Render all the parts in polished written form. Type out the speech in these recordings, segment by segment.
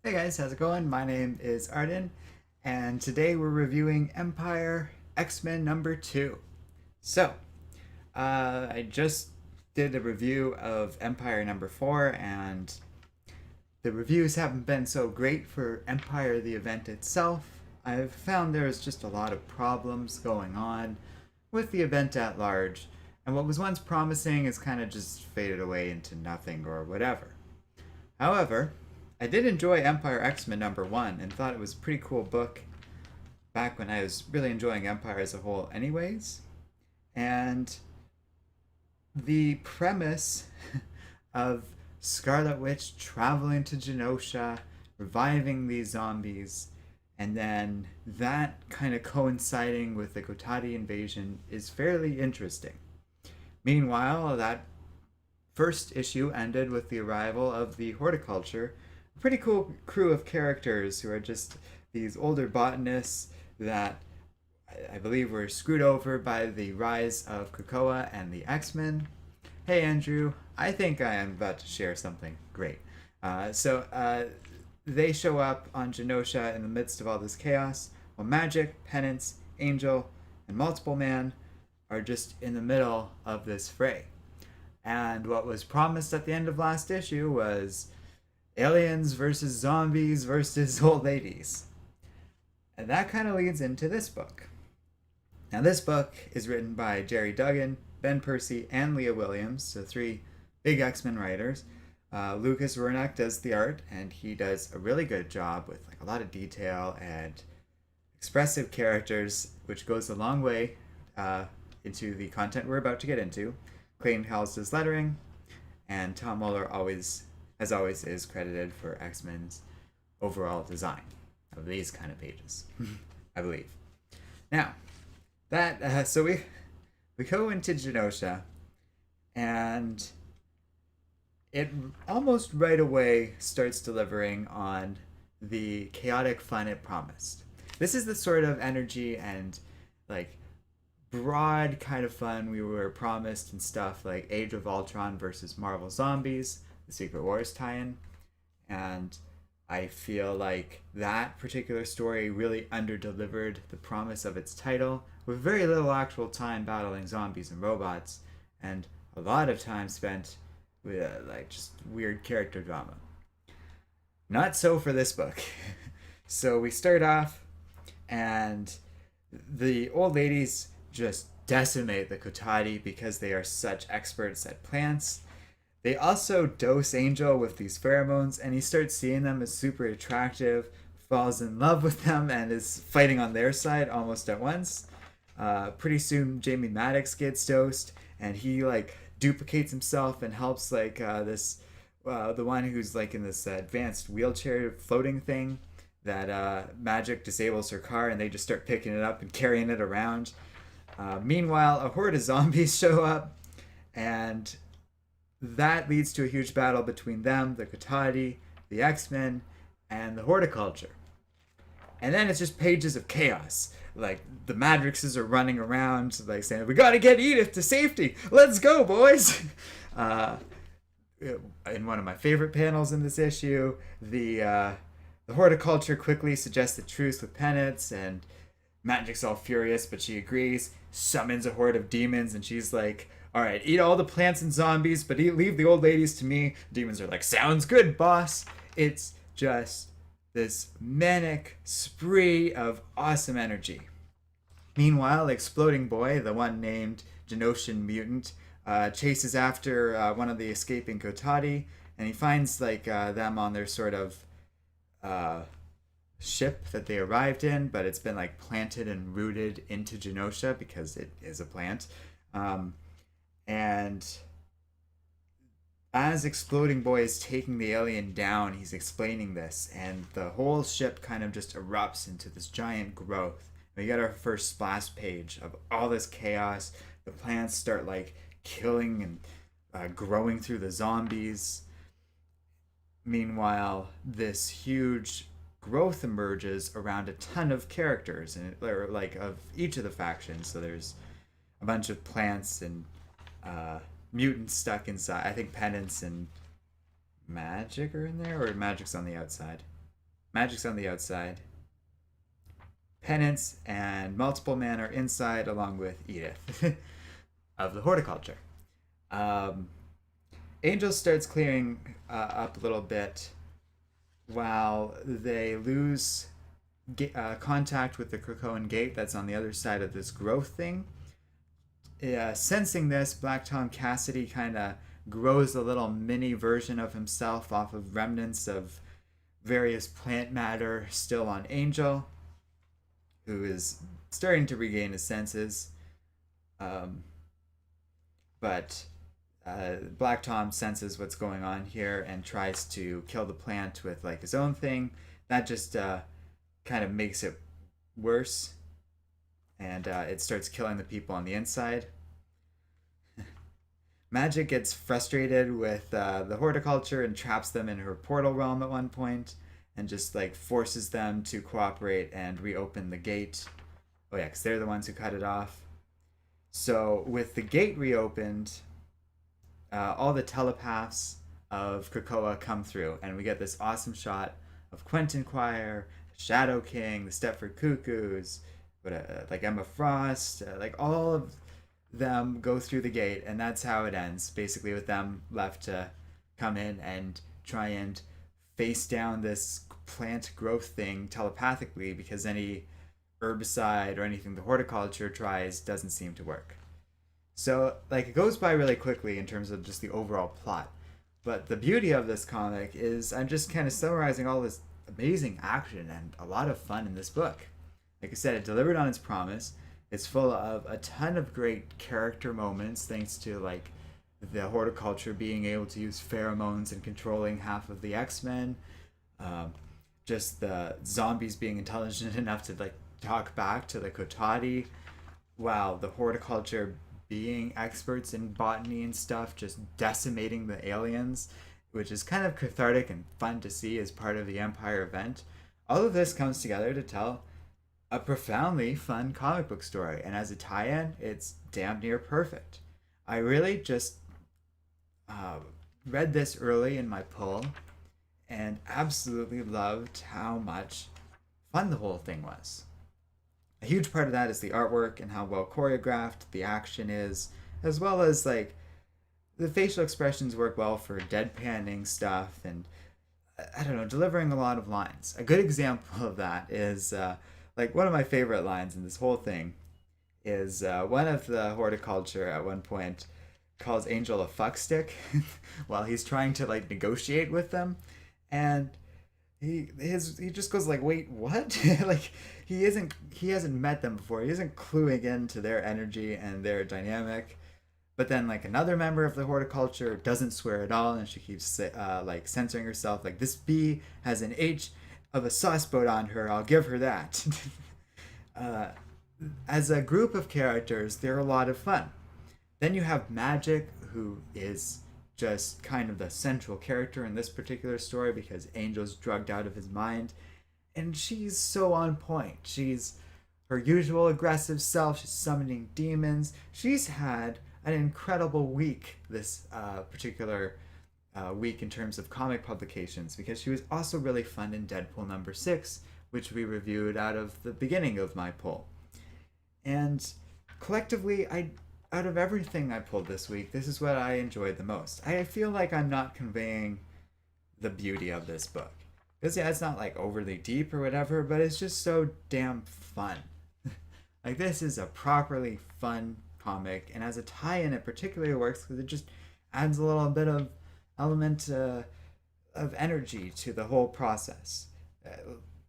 Hey guys, how's it going? My name is Arden, and today we're reviewing Empyre X-Men number 2. So, I just did a review of Empyre number 4, and the reviews haven't been so great for Empyre the event itself. I've found there's just a lot of problems going on with the event at large, and what was once promising is kind of just faded away into nothing or whatever. However, I did enjoy Empyre X-Men number 1 and thought it was a pretty cool book back when I was really enjoying Empyre as a whole anyways. And the premise of Scarlet Witch traveling to Genosha, reviving these zombies, and then that kind of coinciding with the Kotati invasion is fairly interesting. Meanwhile, that first issue ended with the arrival of the horticulture, a pretty cool crew of characters who are just these older botanists that I believe were screwed over by the rise of Krakoa and the X-Men. Hey Andrew, I think I am about to share something great. They show up on Genosha in the midst of all this chaos, while Magic, Penance, Angel, and Multiple Man are just in the middle of this fray. And what was promised at the end of last issue was aliens versus zombies versus old ladies. And that kind of leads into this book. Now, this book is written by Jerry Duggan, Ben Percy, and Leah Williams, so three big X-Men writers. Lucas Wernick does the art, and he does a really good job with like a lot of detail and expressive characters, which goes a long way into the content we're about to get into. Clayton Howells does lettering, and Tom Muller as always, is credited for X-Men's overall design of these kind of pages, I believe. Now, so we go into Genosha, and it almost right away starts delivering on the chaotic fun it promised. This is the sort of energy and like broad kind of fun we were promised and stuff like Age of Ultron versus Marvel Zombies, the Secret Wars tie-in, and I feel like that particular story really underdelivered the promise of its title, with very little actual time battling zombies and robots, and a lot of time spent with like just weird character drama. Not so for this book. So we start off, and the old ladies just decimate the Kotati because they are such experts at plants. They also dose Angel with these pheromones, and he starts seeing them as super attractive, falls in love with them, and is fighting on their side almost at once. Pretty soon, Jamie Maddox gets dosed, and he like duplicates himself and helps like the one who's like in this advanced wheelchair floating thing that Magic disables her car, and they just start picking it up and carrying it around. Meanwhile, a horde of zombies show up, and that leads to a huge battle between them, the Kotati, the X-Men, and the horticulture. And then it's just pages of chaos. Like, the Madrixes are running around, like, saying, "We gotta get Edith to safety! Let's go, boys!" In one of my favorite panels in this issue, the horticulture quickly suggests a truce with Penance, and Magic's all furious, but she agrees, summons a horde of demons, and she's like, "All right, eat all the plants and zombies, but leave the old ladies to me." Demons are like, "Sounds good, boss." It's just this manic spree of awesome energy. Meanwhile, Exploding Boy, the one named Genoshan mutant, chases after one of the escaping Kotati, and he finds like them on their sort of uh, ship that they arrived in, but it's been like planted and rooted into Genosha because it is a plant. And as Exploding Boy is taking the alien down, he's explaining this, and the whole ship kind of just erupts into this giant growth. We get our first splash page of all this chaos. The plants start like killing and growing through the zombies. Meanwhile, this huge growth emerges around a ton of characters, and or like of each of the factions. So there's a bunch of plants and mutants stuck inside. I think Penance and Magic are in there, or Magic's on the outside. Magic's on the outside. Penance and Multiple Man are inside, along with Edith of the horticulture. Um, Angel starts clearing up a little bit while they lose contact with the Krakoan gate that's on the other side of this growth thing. Sensing this, Black Tom Cassidy kind of grows a little mini version of himself off of remnants of various plant matter still on Angel, who is starting to regain his senses. Um, but Black Tom senses what's going on here and tries to kill the plant with like his own thing. That just kind of makes it worse, and it starts killing the people on the inside. Magic gets frustrated with the horticulture and traps them in her portal realm at one point, and just like forces them to cooperate and reopen the gate. Oh yeah, because they're the ones who cut it off. So with the gate reopened, all the telepaths of Krakoa come through, and we get this awesome shot of Quentin Quire, Shadow King, the Stepford Cuckoos, like Emma Frost, like all of them go through the gate, and that's how it ends. Basically, with them left to come in and try and face down this plant growth thing telepathically, because any herbicide or anything the horticulture tries doesn't seem to work. So, like, it goes by really quickly in terms of just the overall plot. But the beauty of this comic is I'm just kind of summarizing all this amazing action and a lot of fun in this book. Like I said, it delivered on its promise. It's full of a ton of great character moments, thanks to like the horticulture being able to use pheromones and controlling half of the X-Men. Just the zombies being intelligent enough to like talk back to the Kotati, while the horticulture being experts in botany and stuff, just decimating the aliens, which is kind of cathartic and fun to see as part of the Empyre event. All of this comes together to tell a profoundly fun comic book story, and as a tie-in, it's damn near perfect. I really just read this early in my pull and absolutely loved how much fun the whole thing was. A huge part of that is the artwork and how well choreographed the action is, as well as like the facial expressions work well for deadpanning stuff and I don't know, delivering a lot of lines. A good example of that is like one of my favorite lines in this whole thing is one of the horticulture at one point calls Angel a fuckstick while he's trying to like negotiate with them, and he just goes like, wait, what? Like he hasn't met them before. He isn't cluing into their energy and their dynamic. But then like another member of the horticulture doesn't swear at all, and she keeps like censoring herself. Like, this bee has an H of a sauce boat on her. I'll give her that. As a group of characters, they're a lot of fun. Then you have Magic, who is just kind of the central character in this particular story because Angel's drugged out of his mind, and she's so on point. She's her usual aggressive self. She's summoning demons. She's had an incredible week this particular week in terms of comic publications, because she was also really fun in Deadpool #6, which we reviewed out of the beginning of my pull. And collectively, out of everything I pulled this week, this is what I enjoyed the most. I feel like I'm not conveying the beauty of this book, because yeah, it's not like overly deep or whatever, but it's just so damn fun. Like, this is a properly fun comic, and as a tie-in, it particularly works because it just adds a little bit of element of energy to the whole process.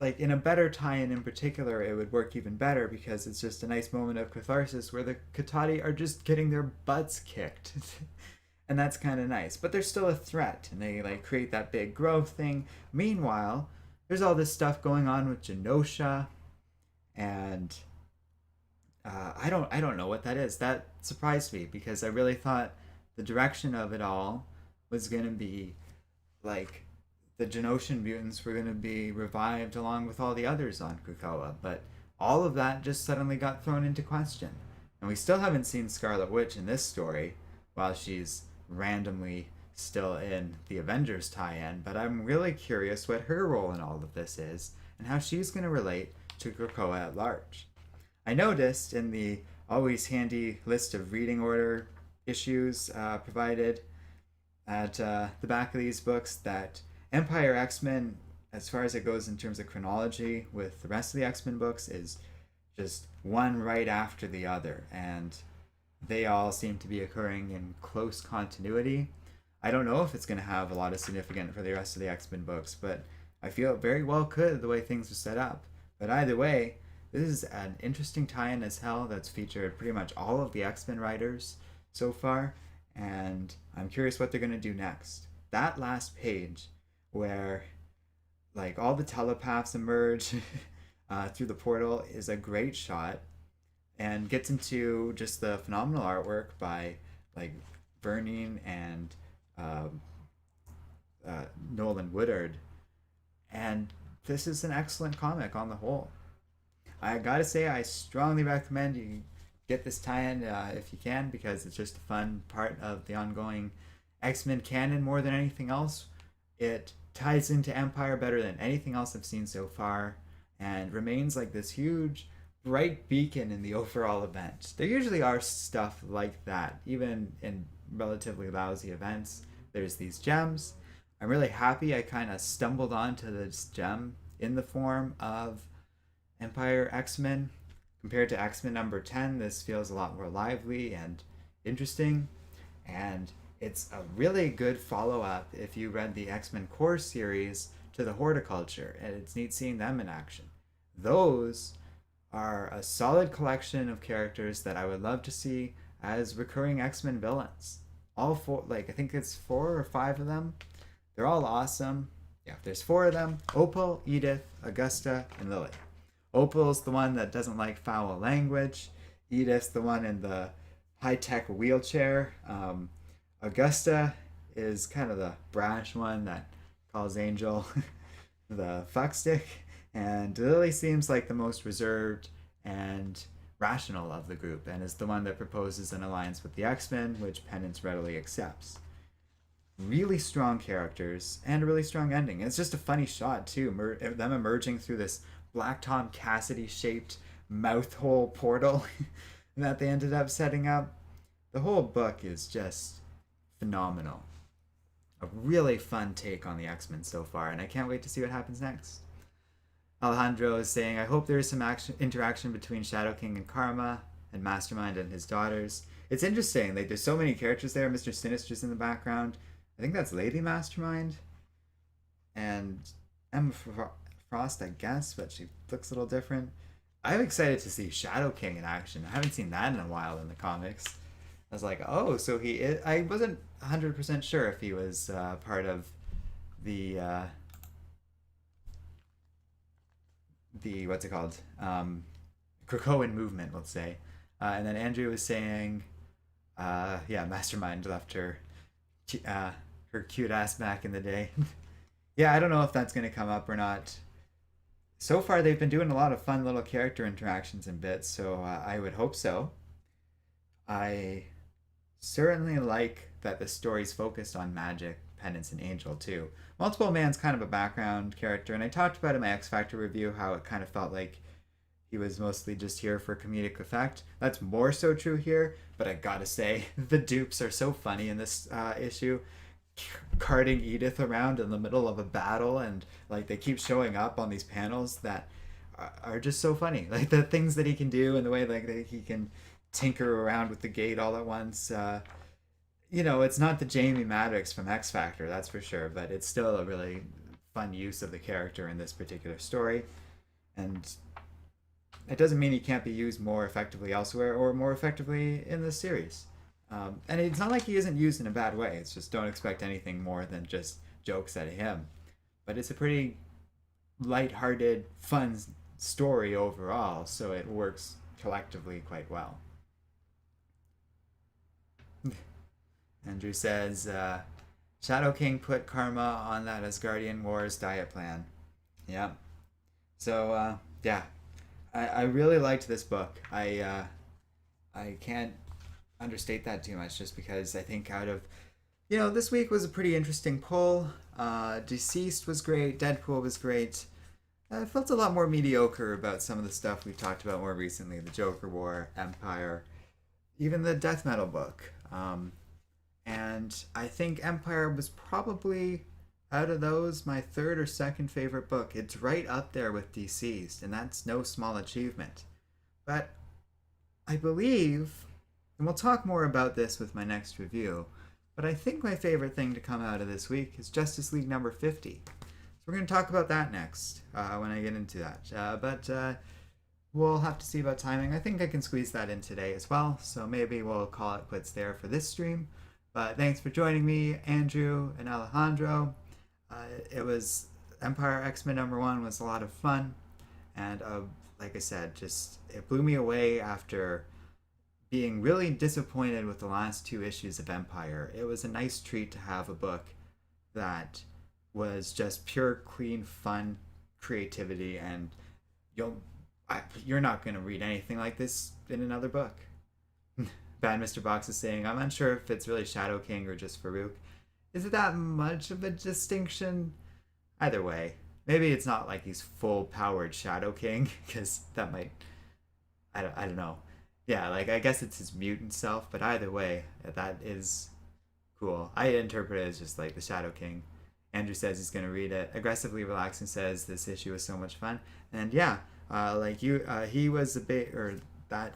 Like, in a better tie-in in particular, it would work even better because it's just a nice moment of catharsis where the Kotati are just getting their butts kicked. And that's kind of nice. But they're still a threat, and they like create that big growth thing. Meanwhile, there's all this stuff going on with Genosha, and I don't know what that is. That surprised me because I really thought the direction of it all was going to be like the Genoshan mutants were going to be revived along with all the others on Krakoa, but all of that just suddenly got thrown into question. And we still haven't seen Scarlet Witch in this story. while she's randomly still in the Avengers tie-in. But I'm really curious what her role in all of this is and how she's going to relate to Krakoa at large. I noticed in the always handy list of reading order issues provided at the back of these books that Empyre X-Men, as far as it goes in terms of chronology with the rest of the X-Men books, is just one right after the other, and they all seem to be occurring in close continuity. I don't know if it's going to have a lot of significance for the rest of the X-Men books, but I feel it very well could the way things are set up. But either way, this is an interesting tie-in as hell that's featured pretty much all of the X-Men writers so far, and I'm curious what they're going to do next. That last page where like all the telepaths emerge through the portal is a great shot and gets into just the phenomenal artwork by like Verning and um, Nolan Woodard. And this is an excellent comic on the whole. I gotta say, I strongly recommend you get this tie-in if you can, because it's just a fun part of the ongoing X-Men canon more than anything else. It ties into Empyre better than anything else I've seen so far, and remains like this huge bright beacon in the overall event. There usually are stuff like that, even in relatively lousy events. There's these gems. I'm really happy I kind of stumbled onto this gem in the form of Empyre X-Men. Compared to X-Men number 10, this feels a lot more lively and interesting. And it's a really good follow-up if you read the X-Men Core series to the Horticulture, and it's neat seeing them in action. Those are a solid collection of characters that I would love to see as recurring X-Men villains. All four, like I think it's 4 or 5 of them. They're all awesome. Yeah, there's 4 of them: Opal, Edith, Augusta, and Lily. Opal's the one that doesn't like foul language. Edith's the one in the high-tech wheelchair. Augusta is kind of the brash one that calls Angel the fuckstick. And Lily seems like the most reserved and rational of the group, and is the one that proposes an alliance with the X-Men, which Penance readily accepts. Really strong characters and a really strong ending. It's just a funny shot too, them emerging through this Black Tom Cassidy shaped mouth hole portal that they ended up setting up. The whole book is just phenomenal. A really fun take on the X-Men so far, and I can't wait to see what happens next. Alejandro is saying, I hope there is some interaction between Shadow King and Karma, and Mastermind and his daughters. It's interesting, like there's so many characters there. Mr. Sinister's in the background. I think that's Lady Mastermind. And Emma Frost, I guess, but she looks a little different. I'm excited to see Shadow King in action. I haven't seen that in a while in the comics. I was like, oh, so he is. I wasn't 100% sure if he was part of the what's it called? Krakoan movement, let's say. And then Andrew was saying, yeah, Mastermind left her cute ass back in the day. Yeah, I don't know if that's going to come up or not. So far, they've been doing a lot of fun little character interactions and bits, so I would hope so. I certainly like that the story's focused on magic, Penance, and Angel, too. Multiple Man's kind of a background character, and I talked about in my X Factor review how it kind of felt like he was mostly just here for comedic effect. That's more so true here, but I gotta say, the dupes are so funny in this issue. Carting Edith around in the middle of a battle, and like they keep showing up on these panels that are just so funny. Like the things that he can do and the way like that he can tinker around with the gate all at once. It's not the Jamie Madrox from X Factor, that's for sure, but it's still a really fun use of the character in this particular story. And it doesn't mean he can't be used more effectively elsewhere or more effectively in this series. And it's not like he isn't used in a bad way. It's just don't expect anything more than just jokes at him. But it's a pretty light-hearted, fun story overall, so it works collectively quite well. Andrew says, Shadow King put Karma on that Asgardian Wars diet plan. Yeah. So, yeah. I really liked this book. I can't understate that too much, just because I think out of, this week was a pretty interesting poll. Deceased was great, Deadpool was great. I felt a lot more mediocre about some of the stuff we've talked about more recently, the Joker War, Empyre, even the death metal book. And I think Empyre was probably, out of those, my third or second favorite book. It's right up there with Deceased, and that's no small achievement. But I believe, and we'll talk more about this with my next review, but I think my favorite thing to come out of this week is Justice League number 50. So we're going to talk about that next when I get into that. But we'll have to see about timing. I think I can squeeze that in today as well, so maybe we'll call it quits there for this stream. But thanks for joining me, Andrew and Alejandro. It was Empyre X-Men #1 was a lot of fun, and like I said, just it blew me away after being really disappointed with the last 2 issues of Empyre. It was a nice treat to have a book that was just pure, clean, fun creativity, and you're not going to read anything like this in another book. Bad Mr. Box is saying, I'm unsure if it's really Shadow King or just Farouk. Is it that much of a distinction? Either way, maybe it's not like he's full-powered Shadow King, because that might... I don't know. Yeah, like, I guess it's his mutant self, but either way, that is cool. I interpret it as just like the Shadow King. Andrew says he's going to read it. Aggressively Relaxing says this issue was so much fun. And yeah, like you, he was a bit, or that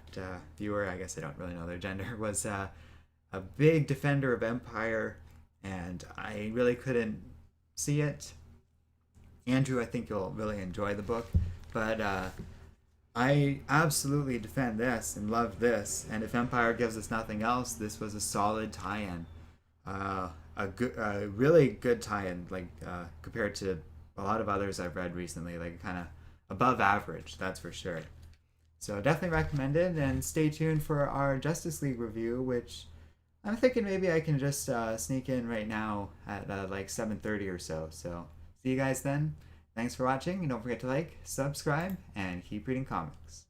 viewer, I guess I don't really know their gender, was a big defender of Empyre, and I really couldn't see it. Andrew, I think you'll really enjoy the book, but I absolutely defend this and love this, and if Empyre gives us nothing else, this was a solid tie-in. A really good tie-in, like compared to a lot of others I've read recently, like kind of above average, that's for sure. So definitely recommended, and stay tuned for our Justice League review, which I'm thinking maybe I can just sneak in right now at like 7:30 or so. So see you guys then. Thanks for watching, and don't forget to like, subscribe, and keep reading comics.